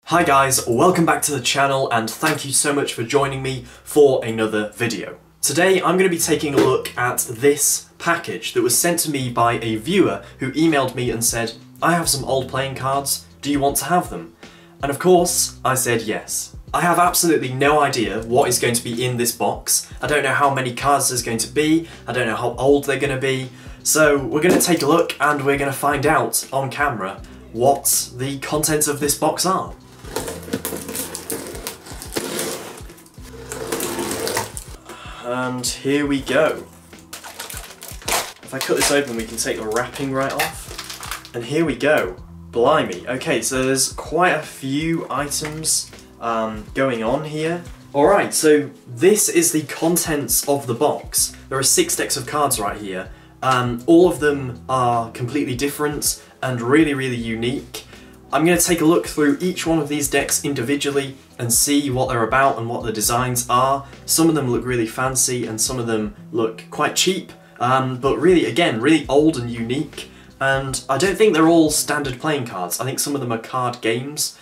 Hi guys, welcome back to the channel and thank you so much for joining me for another video. Today I'm going to be taking a look at this package that was sent to me by a viewer who emailed me and said, I have some old playing cards, do you want to have them? And of course, I said yes. I have absolutely no idea what is going to be in this box. I don't know how many cards there's going to be, I don't know how old they're going to be, so we're going to take a look and we're going to find out on camera what the contents of this box are. And here we go. If I cut this open we can take the wrapping right off. And here we go. Blimey. Okay, so there's quite a few items going on here. Alright, so this is the contents of the box. There are 6 decks of cards right here. All of them are completely different and really unique. I'm going to take a look through each one of these decks individually and see what they're about and what the designs are. Some of them look really fancy and some of them look quite cheap, but really, again, really old and unique. And I don't think they're all standard playing cards. I think some of them are card games,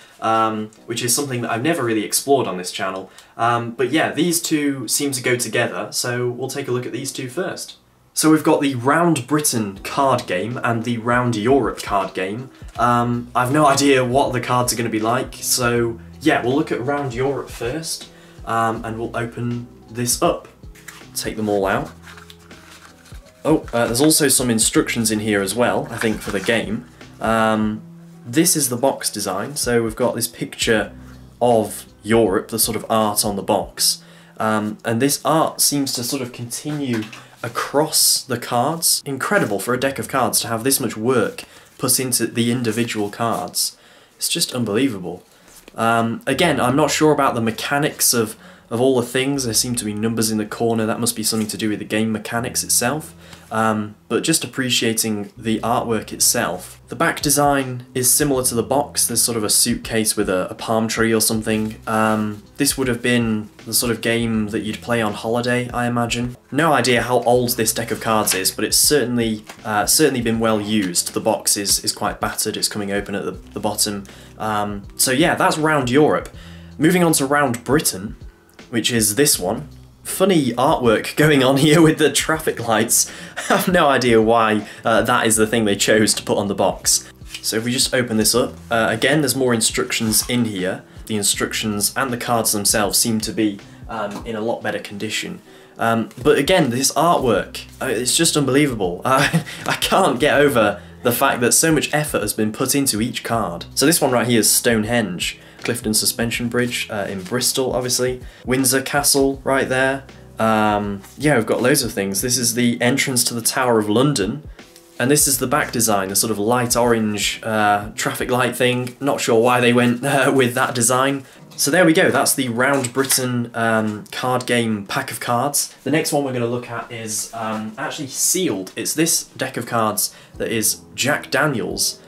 which is something that I've never really explored on this channel. But yeah, these two seem to go together, so we'll take a look at these two first. So we've got the Round Britain card game and the Round Europe card game. I've no idea what the cards are going to be like, so yeah, we'll look at Round Europe first, and we'll open this up. Take them all out. Oh, there's also some instructions in here as well, I think, for the game. This is the box design, so we've got this picture of Europe, the sort of art on the box, and this art seems to sort of continue across the cards. Incredible for a deck of cards to have this much work put into the individual cards. It's just unbelievable. Again, I'm not sure about the mechanics of all the things. There seem to be numbers in the corner. That must be something to do with the game mechanics itself. But just appreciating the artwork itself. The back design is similar to the box. There's sort of a suitcase with a palm tree or something. This would have been the sort of game that you'd play on holiday, I imagine. No idea how old this deck of cards is, but it's certainly been well used. The box is quite battered. It's coming open at the bottom. So yeah, that's Round Europe. Moving on to Round Britain, which is this one. Funny artwork going on here with the traffic lights. I have no idea why that is the thing they chose to put on the box. So if we just open this up, again there's more instructions in here. The instructions and the cards themselves seem to be in a lot better condition. But again, this artwork, it's just unbelievable. I can't get over the fact that so much effort has been put into each card. So this one right here is Stonehenge. Clifton Suspension Bridge in Bristol, obviously. Windsor Castle right there. Yeah, we've got loads of things. This is the entrance to the Tower of London. And this is the back design, the sort of light orange traffic light thing. Not sure why they went with that design. So there we go, that's the Round Britain card game pack of cards. The next one we're going to look at is actually sealed. It's this deck of cards that is Jack Daniels.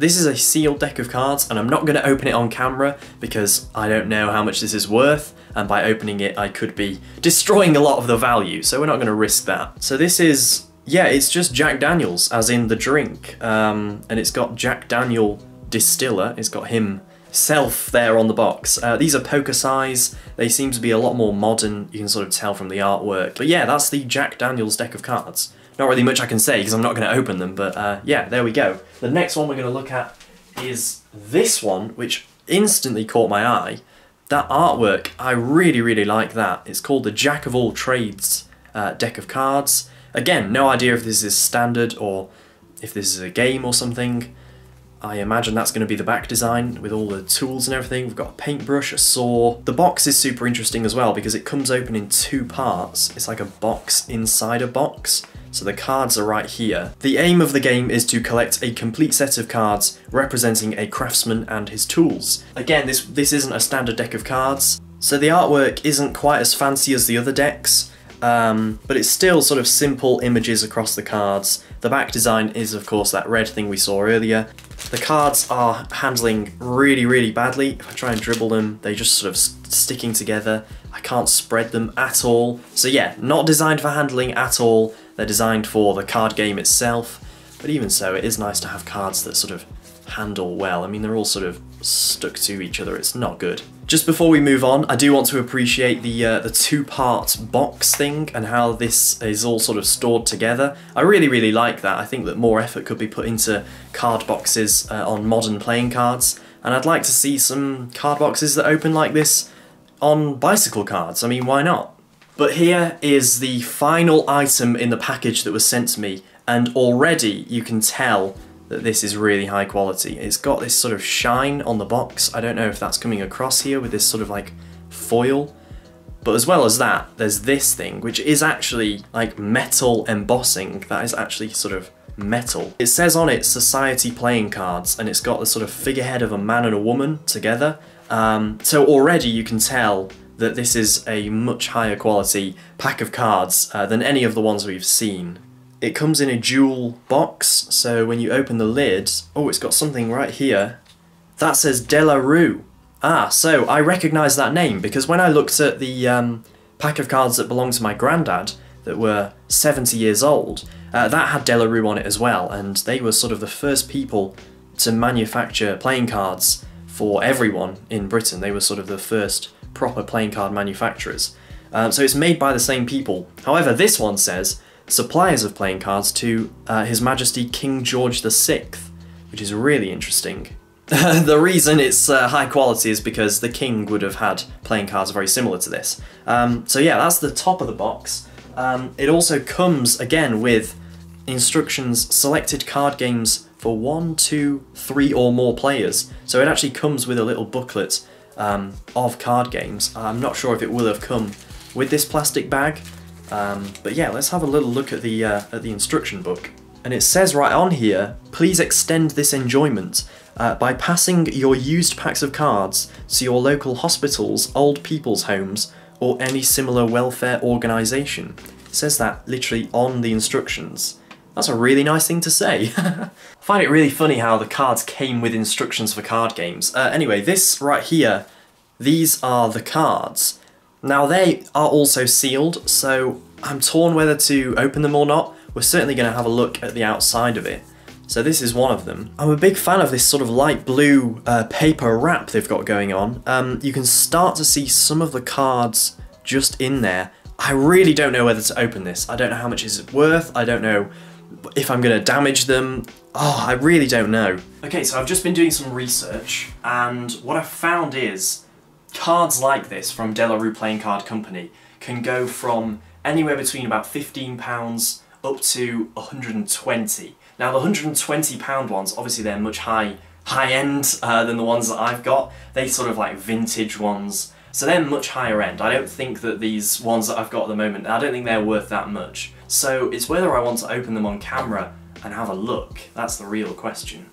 This is a sealed deck of cards, and I'm not going to open it on camera because I don't know how much this is worth, and by opening it I could be destroying a lot of the value, so we're not going to risk that. So this is, yeah, it's just Jack Daniels, as in the drink, and it's got Jack Daniel Distiller, it's got himself there on the box. These are poker size, they seem to be a lot more modern, you can sort of tell from the artwork. But yeah, that's the Jack Daniels deck of cards. Not really much I can say because I'm not going to open them, but yeah, there we go. The next one we're going to look at is this one, which instantly caught my eye. That artwork, I really like that. It's called the Jack of All Trades deck of cards. Again, no idea if this is standard or if this is a game or something. I imagine that's going to be the back design with all the tools and everything. We've got a paintbrush, a saw. The box is super interesting as well because it comes open in 2 parts. It's like a box inside a box. So the cards are right here. The aim of the game is to collect a complete set of cards representing a craftsman and his tools. Again, this isn't a standard deck of cards, so the artwork isn't quite as fancy as the other decks, but it's still sort of simple images across the cards. The back design is, of course, that red thing we saw earlier. The cards are handling really badly. If I try and dribble them, they just sort of sticking together. I can't spread them at all. So yeah, not designed for handling at all. They're designed for the card game itself, but even so, it is nice to have cards that sort of handle well. I mean, they're all sort of stuck to each other. It's not good. Just before we move on, I do want to appreciate the two-part box thing and how this is all sort of stored together. I really like that. I think that more effort could be put into card boxes on modern playing cards, and I'd like to see some card boxes that open like this on bicycle cards. I mean, why not? But here is the final item in the package that was sent to me, and already you can tell that this is really high quality. It's got this sort of shine on the box. I don't know if that's coming across here with this sort of like foil. But as well as that, there's this thing, which is actually like metal embossing. That is actually sort of metal. It says on it, Society Playing Cards, and it's got the sort of figurehead of a man and a woman together. So already you can tell that this is a much higher quality pack of cards than any of the ones we've seen. It comes in a jewel box, so when you open the lid, oh, it's got something right here. That says De La Rue. Ah, so I recognise that name, because when I looked at the pack of cards that belonged to my granddad, that were 70 years old, that had De La Rue on it as well, and they were sort of the first people to manufacture playing cards for everyone in Britain. They were sort of the first proper playing card manufacturers. So it's made by the same people. However, this one says suppliers of playing cards to His Majesty King George VI, which is really interesting. The reason it's high quality is because the king would have had playing cards very similar to this. So yeah, that's the top of the box. It also comes again with instructions, selected card games for 1, 2, 3 or more players. So it actually comes with a little booklet of card games. I'm not sure if it will have come with this plastic bag. But yeah, let's have a little look at the instruction book. And it says right on here, please extend this enjoyment by passing your used packs of cards to your local hospitals, old people's homes, or any similar welfare organisation. It says that literally on the instructions. That's a really nice thing to say. I find it really funny how the cards came with instructions for card games. Anyway, this right here, these are the cards. Now they are also sealed, so I'm torn whether to open them or not. We're certainly going to have a look at the outside of it. So this is one of them. I'm a big fan of this sort of light blue paper wrap they've got going on. You can start to see some of the cards just in there. I really don't know whether to open this. I don't know how much is it worth. I don't know if I'm going to damage them. Oh, I really don't know. Okay, so I've just been doing some research, and what I've found is cards like this from De La Rue Playing Card Company can go from anywhere between about £15 up to 120. Now the £120 ones, obviously they're much high-end than the ones that I've got. They sort of like vintage ones, so they're much higher end. I don't think that these ones that I've got at the moment, I don't think they're worth that much. So it's whether I want to open them on camera and have a look. That's the real question.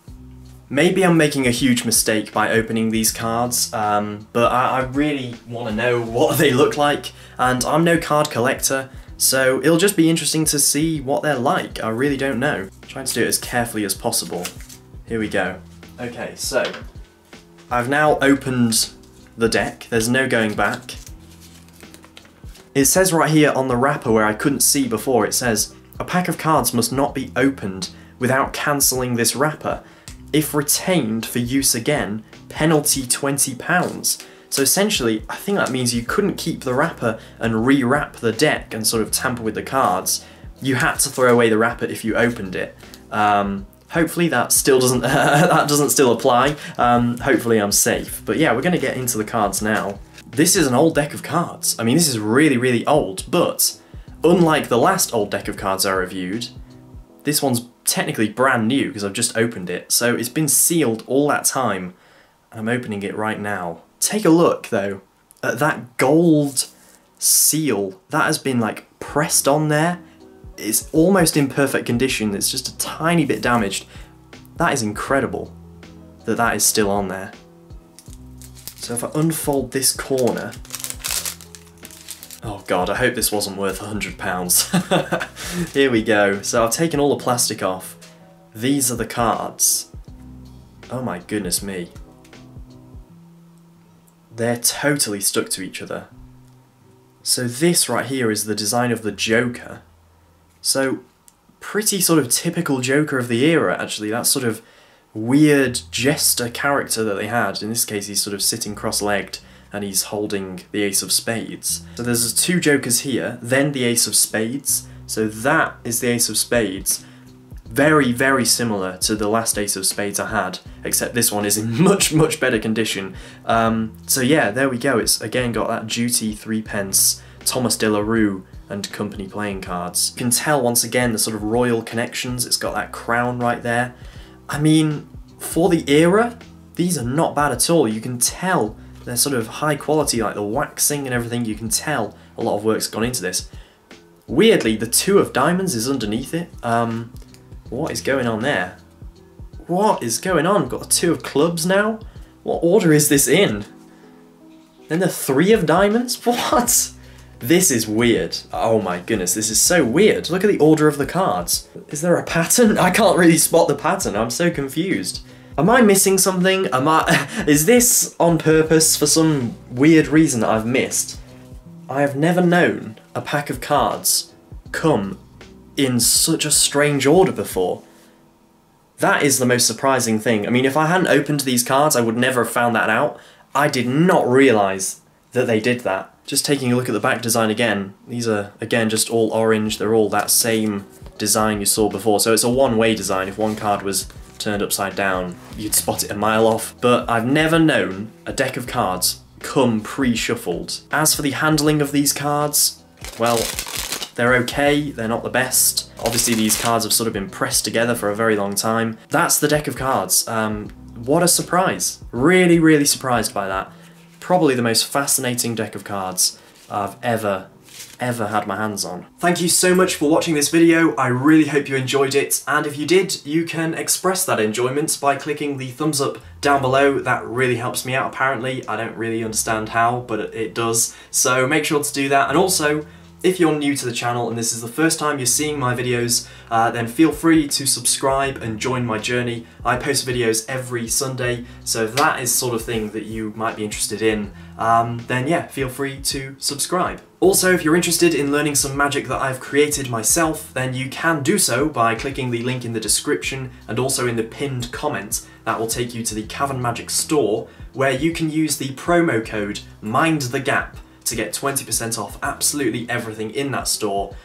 Maybe I'm making a huge mistake by opening these cards, but I really want to know what they look like, and I'm no card collector, so it'll just be interesting to see what they're like. I really don't know. I'm trying to do it as carefully as possible. Here we go. Okay, so I've now opened the deck. There's no going back. It says right here on the wrapper where I couldn't see before, it says, a pack of cards must not be opened without cancelling this wrapper. If retained for use again, penalty £20. So essentially, I think that means you couldn't keep the wrapper and re-wrap the deck and sort of tamper with the cards. You had to throw away the wrapper if you opened it. Hopefully that still doesn't that doesn't still apply. Hopefully I'm safe. But yeah, we're going to get into the cards now. This is an old deck of cards. I mean, this is really old, but unlike the last old deck of cards I reviewed, this one's technically brand new because I've just opened it. So it's been sealed all that time, and I'm opening it right now. Take a look though at that gold seal. That has been like pressed on there. It's almost in perfect condition. It's just a tiny bit damaged. That is incredible that that is still on there. So if I unfold this corner, oh god, I hope this wasn't worth £100. Here we go. So I've taken all the plastic off. These are the cards. Oh my goodness me. They're totally stuck to each other. So this right here is the design of the Joker. So pretty sort of typical Joker of the era actually. That sort of weird jester character that they had. In this case, he's sort of sitting cross-legged and he's holding the ace of spades. So there's 2 jokers here, then the ace of spades. So that is the ace of spades. Very, very similar to the last ace of spades I had, except this one is in much, much better condition. So yeah, there we go. It's again got that duty 3p, Thomas de la Rue and company playing cards. You can tell once again the sort of royal connections. It's got that crown right there. I mean, for the era, these are not bad at all. You can tell they're sort of high quality, like the waxing and everything. You can tell a lot of work's gone into this. Weirdly, the 2 of diamonds is underneath it. What is going on there? What is going on? We've got the 2 of clubs now? What order is this in? Then the 3 of diamonds? What? This is weird. Oh my goodness, this is so weird. Look at the order of the cards. Is there a pattern? I can't really spot the pattern. I'm so confused. Am I missing something? Is this on purpose for some weird reason that I've missed? I have never known a pack of cards come in such a strange order before. That is the most surprising thing. I mean, if I hadn't opened these cards, I would never have found that out. I did not realise that they did that. Just taking a look at the back design again, these are, again, just all orange. They're all that same design you saw before. So it's a one-way design. If one card was turned upside down, you'd spot it a mile off. But I've never known a deck of cards come pre-shuffled. As for the handling of these cards, well, they're okay, they're not the best. Obviously these cards have sort of been pressed together for a very long time. That's the deck of cards. What a surprise. Really, really surprised by that. Probably the most fascinating deck of cards I've ever had my hands on. Thank you so much for watching this video. I really hope you enjoyed it, and if you did, you can express that enjoyment by clicking the thumbs up down below. That really helps me out apparently. I don't really understand how, but it does. So make sure to do that, and also, if you're new to the channel and this is the first time you're seeing my videos, then feel free to subscribe and join my journey. I post videos every Sunday, so if that is sort of thing that you might be interested in, then yeah, feel free to subscribe. Also, if you're interested in learning some magic that I've created myself, then you can do so by clicking the link in the description and also in the pinned comment. That will take you to the Cavan Magic store, where you can use the promo code MINDTHEGAP to get 20% off absolutely everything in that store,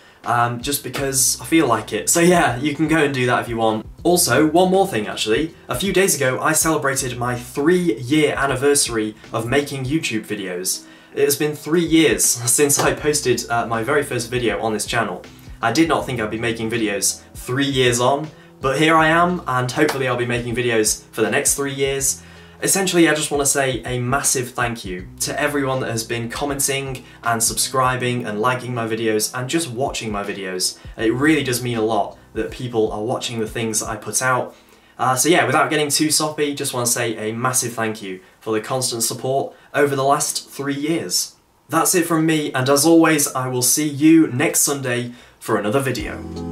just because I feel like it. So yeah, you can go and do that if you want. Also, one more thing actually. A few days ago I celebrated my 3-year anniversary of making YouTube videos. It has been 3 years since I posted my very first video on this channel. I did not think I'd be making videos 3 years on, but here I am, and hopefully I'll be making videos for the next 3 years. Essentially, I just want to say a massive thank you to everyone that has been commenting and subscribing and liking my videos and just watching my videos. It really does mean a lot that people are watching the things that I put out. So yeah, without getting too soppy, just want to say a massive thank you for the constant support over the last 3 years. That's it from me, and as always, I will see you next Sunday for another video.